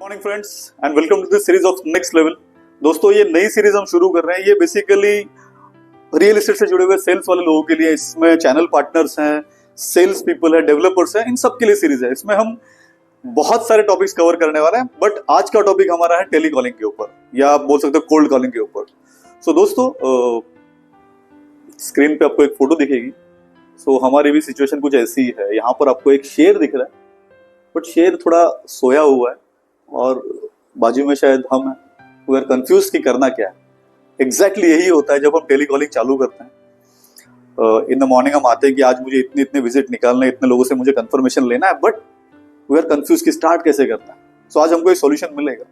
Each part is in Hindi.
Morning friends and welcome to this series of next level. दोस्तों ये नई सीरीज हम शुरू कर रहे हैं। ये बेसिकली रियल एस्टेट से जुड़े हुए सेल्स वाले लोगों के लिए, इसमें चैनल पार्टनर्स हैं, सेल्स पीपल है, डेवलपर्स हैं, इन सब के लिए सीरीज है। इसमें हम बहुत सारे टॉपिक्स कवर करने वाले हैं, बट आज का टॉपिक हमारा है टेलीकॉलिंग के ऊपर, या आप बोल सकते हो कोल्ड कॉलिंग के ऊपर। सो दोस्तों स्क्रीन पे आपको एक फोटो दिखेगी। सो हमारी भी सिचुएशन कुछ ऐसी ही है। यहाँ पर आपको एक शेर दिख रहा है, बट शेर थोड़ा सोया हुआ है और बाजू में शायद हम हैं। वी आर कंफ्यूज कि करना क्या है। एग्जैक्टली यही होता है जब हम टेलीकॉलिंग चालू करते हैं। इन द मॉर्निंग हम आते हैं कि आज मुझे इतने इतने विजिट निकालने, इतने लोगों से मुझे कंफर्मेशन लेना है, बट वी आर कंफ्यूज कि स्टार्ट कैसे करना है। सो आज हमको एक सॉल्यूशन मिलेगा।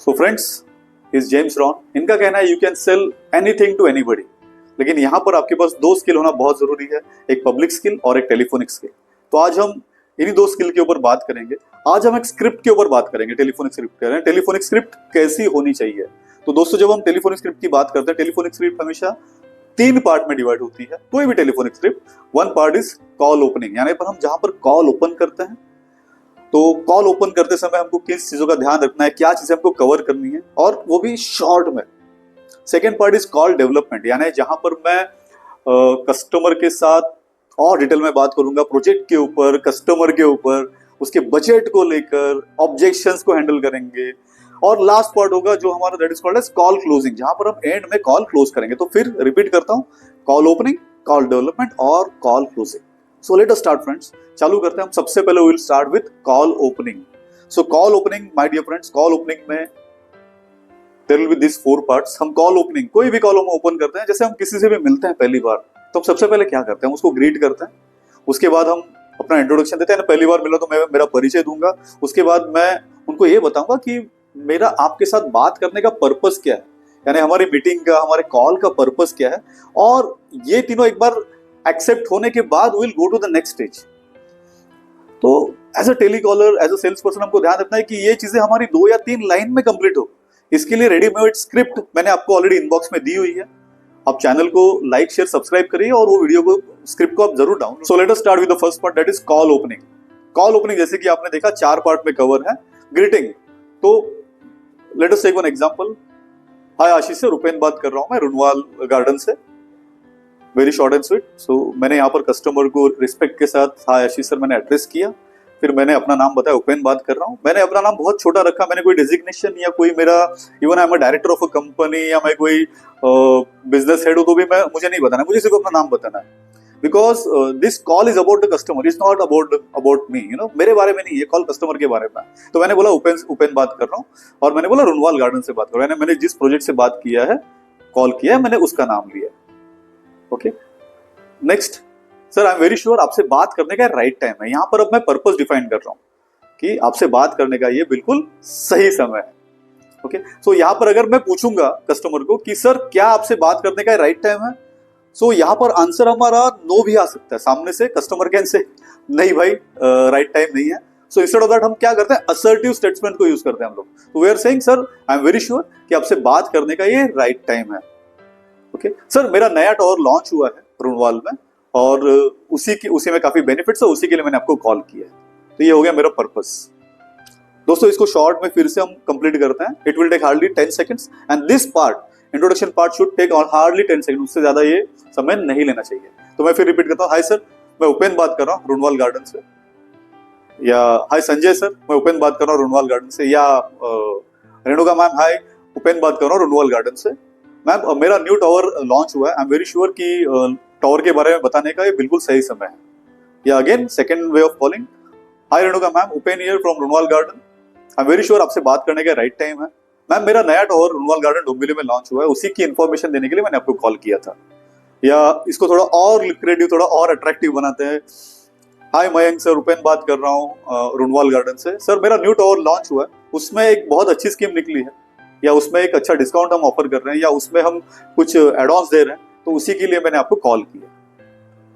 So friends, is James Rohn, इनका कहना है you can sell anything to anybody. लेकिन यहाँ पर आपके पास दो स्किल होना बहुत जरूरी है, एक पब्लिक स्किल और एक टेलीफोनिक स्किल। तो आज हम इन्हीं दो स्किल के ऊपर बात करेंगे। आज हम एक स्क्रिप्ट के ऊपर बात करेंगे, टेलीफोनिक स्क्रिप्ट कह रहे हैं। टेलीफोनिक स्क्रिप्ट कैसी होनी चाहिए? तो दोस्तों जब हम टेलीफोनिक स्क्रिप्ट की बात करते हैं, टेलीफोनिक स्क्रिप्ट हमेशा 3 पार्ट में डिवाइड होती है। कोई भी telephonic script, 1 part is call opening, यानी पर हम जहां पर कॉल ओपन करते हैं, तो कॉल ओपन करते समय हमको किस चीजों का ध्यान रखना है, क्या चीजें हमको कवर करनी है, और वो भी शॉर्ट में। Second part is call development, यानी जहां पर मैं कस्टमर के साथ और डिटेल में बात करूंगा, प्रोजेक्ट के ऊपर, कस्टमर के ऊपर, उसके बजट को लेकर, ऑब्जेक्शंस को हैंडल करेंगे। और लास्ट पार्ट होगा जो हमारा, that is called as call closing, जहां पर हम एंड में कॉल क्लोज करेंगे। तो फिर रिपीट करता हूं, कॉल ओपनिंग, कॉल डेवलपमेंट और call closing. So let us start friends, चालू करते हैं हम। सबसे पहले we will start with call opening. So call opening my dear friends, call opening में there will be this 4 parts. हम कॉल ओपनिंग, कोई भी कॉल हम ओपन करते हैं, जैसे हम किसी से भी मिलते हैं पहली बार, तो सबसे पहले क्या करते हैं, उसको ग्रीट करते हैं। उसके बाद हम अपना इंट्रोडक्शन देते हैं। पहली बार मिला तो मैं मेरा परिचय दूंगा। उसके बाद मैं उनको ये बताऊंगा कि मेरा आपके साथ बात करने का पर्पस क्या है, यानी हमारी मीटिंग का, हमारे कॉल का पर्पस क्या है। और ये तीनों एक बार एक्सेप्ट होने के बाद will go to the next stage. तो as a telecaller, as a sales person, हमको ध्यान रखना है कि ये चीजें हमारी 2 या 3 लाइन में कंप्लीट हो। इसके लिए रेडीमेड स्क्रिप्ट मैंने आपको ऑलरेडी इनबॉक्स में दी हुई है। आप चैनल को लाइक, शेयर, सब्सक्राइब करिए और वो वीडियो को, स्क्रिप्ट को आप जरूर download. So let us start with the first part, that is call opening. Call opening जैसे कि आपने देखा 4 पार्ट में कवर है। ग्रीटिंग, तो let us take one example. Hi Ashish sir, Upen बात कर रहा हूं मैं रुनवाल गार्डन से। Very short and sweet. So मैंने यहाँ पर कस्टमर को रिस्पेक्ट के साथ हाय आशीष सर मैंने एड्रेस किया, फिर मैंने अपना नाम बताया, उपेन बात कर रहा हूँ। मैंने अपना नाम बहुत छोटा रखा, मैंने कोई डेजिग्नेशन या कोई मेरा, even I am a director of a company या मैं कोई बिजनेस हेड हूं तो भी मैं, मुझे नहीं बताना, मुझे सिर्फ अपना नाम बताना है। Because this call is about the customer, is not about me, you know, मेरे बारे में नहीं, ये कॉल कस्टमर के बारे में। तो मैंने बोला उपेन बात कर रहा हूँ, और मैंने बोला रुनवाल गार्डन से बात कर रहा हूँ। मैंने जिस प्रोजेक्ट से बात किया है, कॉल किया है, मैंने उसका नाम लिया। Okay, next, sir I am very sure आपसे बात करने का राइट टाइम है। यहाँ पर अब मैं पर्पस डिफाइन कर रहा हूँ कि आपसे बात करने का ये बिल्कुल सही समय है। ओके, सो यहाँ पर अगर मैं पूछूंगा कस्टमर को कि सर क्या आपसे बात करने का राइट टाइम है, सो यहाँ पर आंसर हमारा नो भी आ सकता है। सामने से कस्टमर कैन से नहीं भाई, राइट टाइम नहीं है। सो इंस्टेड ऑफ दैट हम क्या करते हैं, असर्टिव स्टेटमेंट को यूज करते हैं हम लोग। तो we are saying sir I am very sure कि आपसे बात करने का ये राइट टाइम है। ओके सर, मेरा नया टावर लॉन्च हुआ है रुनवाल में, और उसी में काफी बेनिफिट्स है, उसी के लिए मैंने आपको कॉल किया है। तो ये हो गया मेरा पर्पस। दोस्तों इसको शॉर्ट में फिर से हम कंप्लीट करते हैं। It will take hardly 10 seconds and this part, introduction part, should take hardly 10 second, उससे ज्यादा ये समय नहीं लेना चाहिए। तो मैं फिर रिपीट करता हूँ, हाय सर मैं उपेन बात कर रहा हूँ रुनवाल गार्डन से, या हाय संजय सर मैं उपेन बात कर रहा हूँ रुनवाल गार्डन से, या रेणुका मैम हाय उपेन बात कर रहा हूँ रुनवाल गार्डन से। मैम मेरा न्यू टावर लॉन्च हुआ है, आई एम वेरी श्योर कि टावर के बारे में बताने का ये बिल्कुल सही समय है। या again second way of calling, hi Renuka ma'am, Upen here from Runwal garden, I am very sure आपसे बात करने का राइट टाइम है। मैम मेरा नया टावर रुनवाल गार्डन डोंबिवली में लॉन्च हुआ है, उसी की इन्फॉर्मेशन देने के लिए मैंने आपको कॉल किया था। या इसको थोड़ा और लिक्रेटिव, थोड़ा और अट्रैक्टिव बनाते हैं, हाय मयंक सर, उपेन बात कर रहा हूँ रुनवाल गार्डन से। सर मेरा न्यू टावर लॉन्च हुआ है, उसमें एक बहुत अच्छी स्कीम निकली है, या उसमें एक अच्छा डिस्काउंट हम ऑफर कर रहे हैं, या उसमें हम कुछ एडवांस दे रहे हैं, तो उसी के लिए मैंने आपको कॉल किया।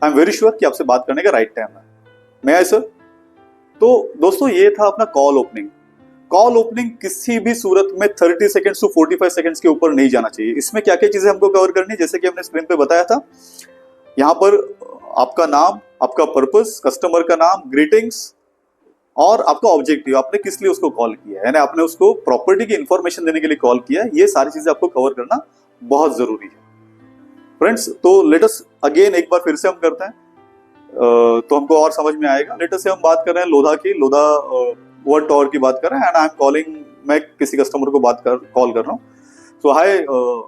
आई एम वेरी श्योर कि आपसे बात करने का राइट टाइम है। मैं सर, तो दोस्तों ये था अपना कॉल ओपनिंग। कॉल ओपनिंग किसी भी सूरत में 30 सेकंड्स टू 45 सेकंड्स के ऊपर नहीं जाना चाहिए। इसमें क्या क्या चीजें हमको कवर करनी है, जैसे कि हमने स्क्रीन पे बताया था, यहाँ पर आपका नाम, आपका पर्पस, कस्टमर का नाम, ग्रीटिंग्स, और आपका ऑब्जेक्टिव, आपने किस लिए उसको कॉल किया है, यानी आपने उसको प्रॉपर्टी की इंफॉर्मेशन देने के लिए कॉल किया है, ये सारी चीजें आपको कवर करना बहुत जरूरी है फ्रेंड्स। तो लेट अस अगेन एक बार फिर से हम करते हैं, तो हमको और समझ में आएगा। लेट अस से हम बात कर रहे हैं लोधा की, लोधा वर्ल्ड टॉवर की बात कर रहे हैं, एंड आई एम कॉलिंग, मैं किसी कस्टमर को कॉल कर रहा हूँ। So hi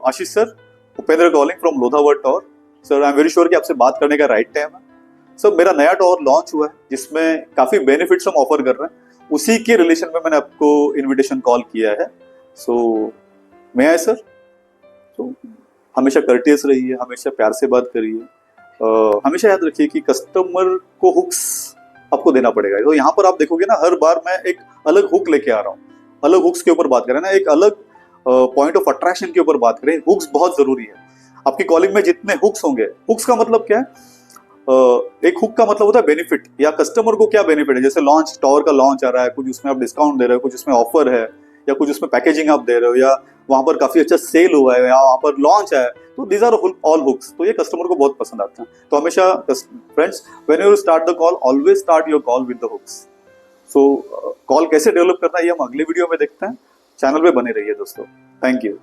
Ashish sir, Upendra calling from Lodha World Tower. Sir I am very sure कि आपसे बात करने का राइट टाइम है। सर मेरा नया टॉवर लॉन्च हुआ है जिसमें काफी बेनिफिट्स हम ऑफर कर रहे हैं, उसी के रिलेशन में मैंने आपको इनविटेशन कॉल किया है। सो मैं आए सर, तो हमेशा कर्टियस रहिए, हमेशा प्यार से बात करिए, हमेशा याद रखिए कि कस्टमर को हुक्स आपको देना पड़ेगा। तो यहाँ पर आप देखोगे ना, हर बार मैं एक अलग हुक लेके आ रहा हूँ, अलग हुक्स के ऊपर बात करें ना, एक अलग पॉइंट ऑफ अट्रैक्शन के ऊपर बात करें। हुक्स बहुत जरूरी है आपकी कॉलिंग में। जितने हुक्स होंगे, हुक्स का मतलब क्या है, एक हुक का मतलब होता है बेनिफिट, या कस्टमर को क्या बेनिफिट है। जैसे लॉन्च, टॉवर का लॉन्च आ रहा है, कुछ उसमें आप डिस्काउंट दे रहे हो, कुछ उसमें ऑफर है, या कुछ उसमें पैकेजिंग आप दे रहे हो, या वहां पर काफी अच्छा सेल हुआ है, या वहां पर लॉन्च है, तो दीज आर ऑल हुक्स। तो ये कस्टमर को बहुत पसंद आते हैं। तो हमेशा friends, when you start the call, always start your call with the hooks. So call कैसे डेवलप करना है ये हम अगले वीडियो में देखते हैं। चैनल पे बने रहिए दोस्तों। Thank you.